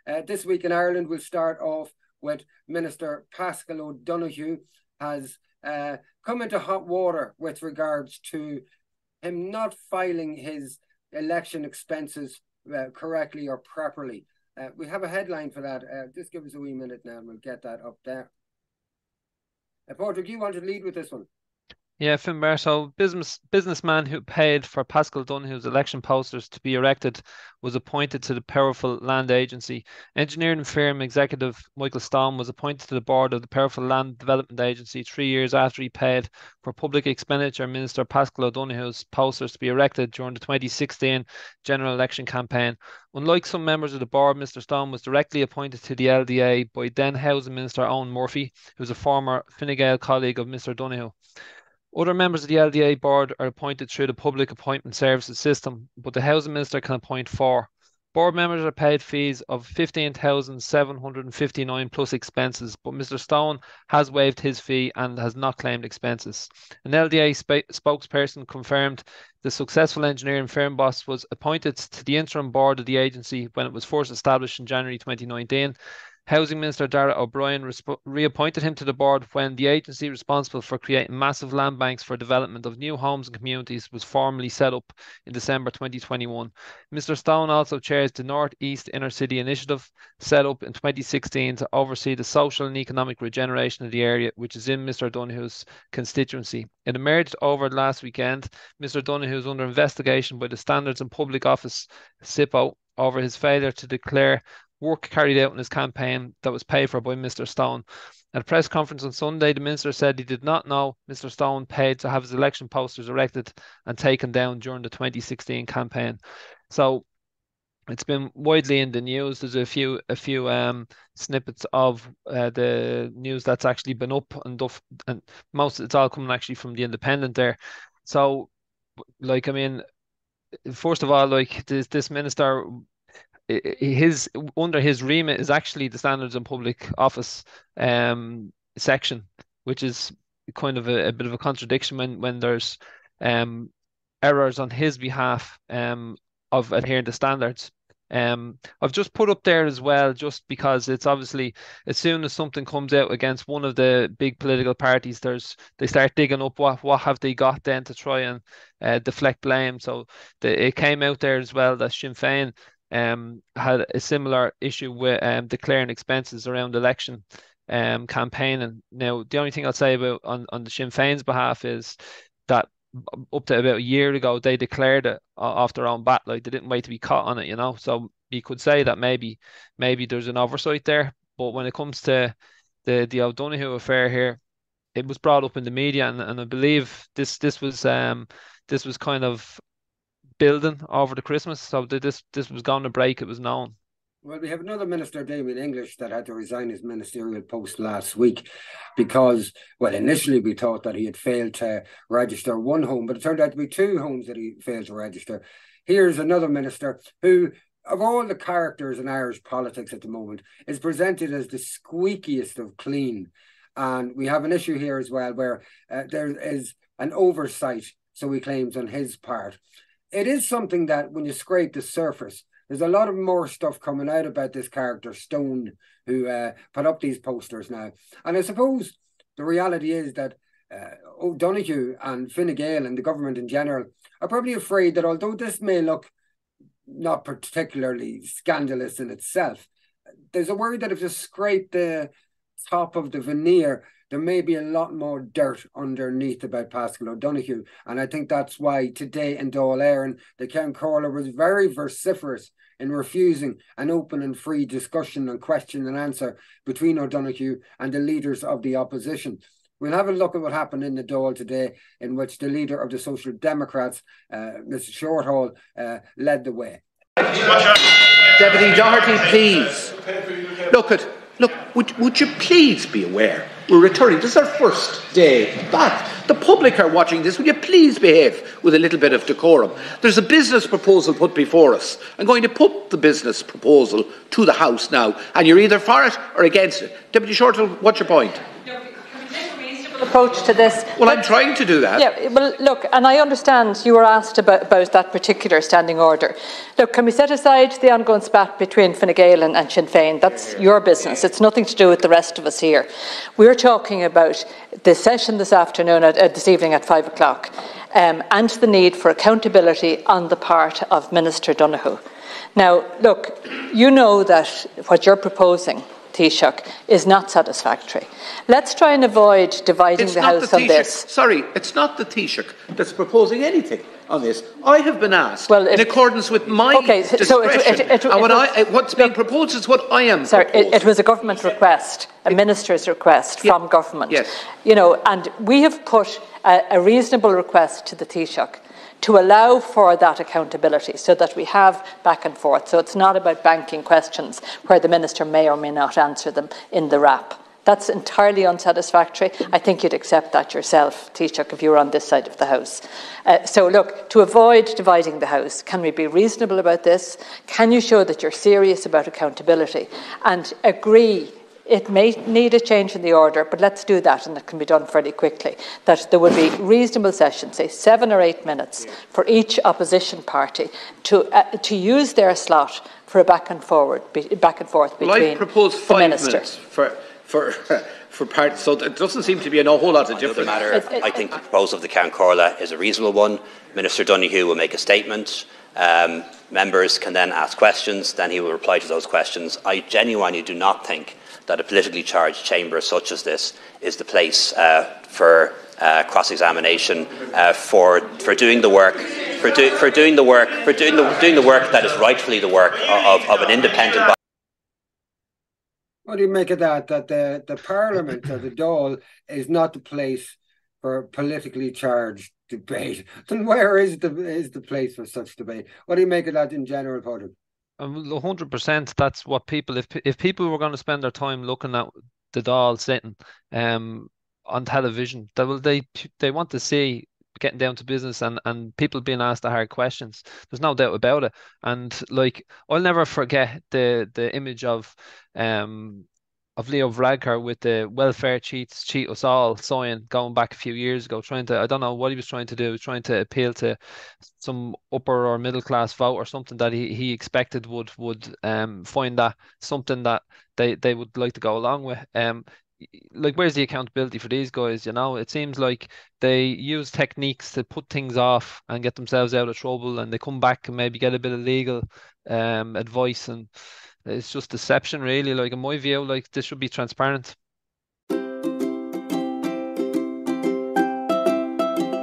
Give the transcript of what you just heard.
This week in Ireland, we'll start off with Minister Paschal Donohue has come into hot water with regards to him not filing his election expenses correctly or properly. We have a headline for that. Just give us a wee minute now and we'll get that up there. Padraig, you want to lead with this one? Yeah, Finbar. So businessman who paid for Paschal Donohue's election posters to be erected was appointed to the powerful land agency. Engineering firm executive Michael Stone was appointed to the board of the powerful land development agency 3 years after he paid for public expenditure Minister Paschal Donohue's posters to be erected during the 2016 general election campaign. Unlike some members of the board, Mr. Stone was directly appointed to the LDA by then Housing Minister Owen Murphy, who was a former Fine Gael colleague of Mr. Donohue. Other members of the LDA board are appointed through the Public Appointment Services system, but the Housing Minister can appoint 4. Board members are paid fees of $15,759 plus expenses, but Mr. Stone has waived his fee and has not claimed expenses. An LDA spokesperson confirmed the successful engineering firm boss was appointed to the interim board of the agency when it was first established in January 2019. Housing Minister Darragh O'Brien reappointed him to the board when the agency responsible for creating massive land banks for development of new homes and communities was formally set up in December 2021. Mr. Stone also chairs the North East Inner City Initiative, set up in 2016 to oversee the social and economic regeneration of the area, which is in Mr. Donohue's constituency. It emerged over last weekend. Mr. Donohue is under investigation by the Standards and Public Office, SIPO, over his failure to declare work carried out in his campaign that was paid for by Mr. Stone. At a press conference on Sunday, the Minister said he did not know Mr. Stone paid to have his election posters erected and taken down during the 2016 campaign. So it's been widely in the news. There's a few snippets of the news that's actually been up, and most of it's all coming actually from the Independent there. So, like, I mean, first of all, like this minister, under his remit is actually the Standards and Public Office section, which is kind of a bit of a contradiction when there's errors on his behalf of adhering to standards. I've just put up there as well, just because it's obviously, as soon as something comes out against one of the big political parties, they start digging up what have they got then to try and deflect blame. So it came out there as well that Sinn Féin had a similar issue with declaring expenses around election campaigning. Now, the only thing I'll say about on the Sinn Féin's behalf is that up to about a year ago, they declared it off their own bat. Like, they didn't wait to be caught on it, you know. So you could say that maybe there's an oversight there. But when it comes to the O'Donoghue affair here, it was brought up in the media, and I believe this was kind of building over the Christmas. So this was going to break, it was known. Well, we have another minister, Damien English, that had to resign his ministerial post last week because, well, initially we thought that he had failed to register one home, but it turned out to be 2 homes that he failed to register. Here's another minister who, of all the characters in Irish politics at the moment, is presented as the squeakiest of clean. And we have an issue here as well where there is an oversight, so he claims, on his part. It is something that when you scrape the surface, there's a lot of more stuff coming out about this character, Stone, who put up these posters now. And I suppose the reality is that O'Donoghue and Fine Gael and the government in general are probably afraid that although this may look not particularly scandalous in itself, there's a worry that if you scrape the top of the veneer, there may be a lot more dirt underneath about Paschal O'Donoghue. And I think that's why today in Dáil Éireann, the Count Caller was very vociferous in refusing an open and free discussion and question and answer between O'Donoghue and the leaders of the opposition. We'll have a look at what happened in the Dáil today, in which the leader of the Social Democrats, Mr. Shorthall, led the way. Deputy Doherty, please. Look, would you please be aware? We're returning. This is our first day back. The public are watching this. Will you please behave with a little bit of decorum? There's a business proposal put before us. I'm going to put the business proposal to the House now, and you're either for it or against it. Deputy Shortall, what's your point? approach to this. Well, I'm trying to do that. Yeah, well, look, and I understand you were asked about that particular standing order. Look, can we set aside the ongoing spat between Fine Gael and Sinn Féin? That's your business. It's nothing to do with the rest of us here. We're talking about the session this afternoon, this evening at 5 o'clock, and the need for accountability on the part of Minister Donohue. Now, look, you know that what you're proposing, Taoiseach, is not satisfactory. Let's try and avoid dividing the House on this. Sorry, it's not the Taoiseach that's proposing anything on this. I have been asked, in accordance with my discretion, and what's being proposed is what I am proposing. It was a government request, a minister's request from government. Yes. You know, and we have put a reasonable request to the Taoiseach to allow for that accountability so that we have back and forth. So it's not about banking questions where the Minister may or may not answer them in the wrap. That's entirely unsatisfactory. I think you'd accept that yourself, Taoiseach, if you were on this side of the House. So look, to avoid dividing the House, can we be reasonable about this? Can you show that you're serious about accountability and agree? It may need a change in the order, but let's do that, and it can be done fairly quickly. That there would be reasonable sessions, say 7 or 8 minutes, for each opposition party to use their slot for a back and forth between I propose 5 Minister. minutes for parts, so there doesn't seem to be a whole lot of difference. Matter, I think the proposal of the Count Corla is a reasonable one. Minister Donohue will make a statement. Members can then ask questions. Then he will reply to those questions. I genuinely do not think that a politically charged chamber such as this is the place for cross-examination, for doing the work, doing the work that is rightfully the work of an independent body. What do you make of that? That the Parliament or the Dáil is not the place for politically charged debate? Then where is the place for such debate? What do you make of that in general, Padraig? 100%. That's what people. If people were going to spend their time looking at the Dáil sitting on television, they want to see getting down to business and people being asked the hard questions. There's no doubt about it. And like, I'll never forget the image of Leo Varadkar with the welfare cheats cheat us all sign going back a few years ago, I don't know what he was trying to do, trying to appeal to some upper or middle class vote or something that he expected would find that something that they would like to go along with. Like, where's the accountability for these guys? You know, it seems like they use techniques to put things off and get themselves out of trouble, and they come back and maybe get a bit of legal advice, and it's just deception, really. Like, in my view, like, this should be transparent.